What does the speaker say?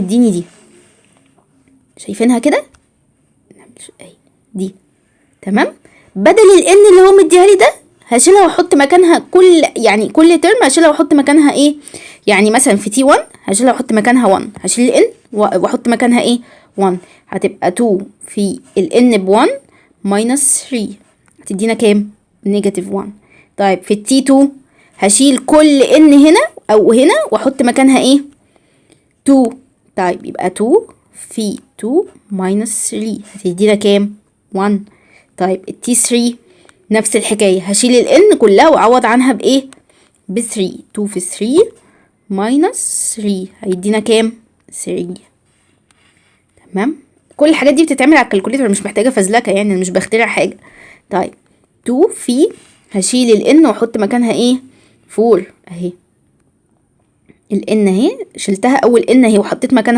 اديني دي، شايفينها كده اهي دي، تمام. بدل الان اللي هو مديها لي ده هشيلها واحط مكانها كل ترم هشيلها واحط مكانها ايه، يعني مثلا في تي 1 هشيلها واحط مكانها 1، هشيل الان واحط مكانها ايه 1، هتبقى 2 في الان ب 1 ماينس 3 هتدينا كام؟ نيجاتيف 1. طيب في التي 2 هشيل كل ان هنا او هنا واحط مكانها ايه 2. طيب يبقى 2 في 2 ماينس 3 هتدينا كام 1. طيب التي 3 نفس الحكاية، هشيل الان كلها واعوض عنها بايه ب 3. 2 في 3 ماينس 3 هيدينا كام 3. تمام. كل الحاجات دي بتتعمل على الكالكوليتر، مش محتاجة فزلكة يعني، انا مش بخترع حاجة. طيب 2 في هشيل الان واحط مكانها ايه 4 اهي، الان اهي شلتها اول ان اهي وحطيت مكانها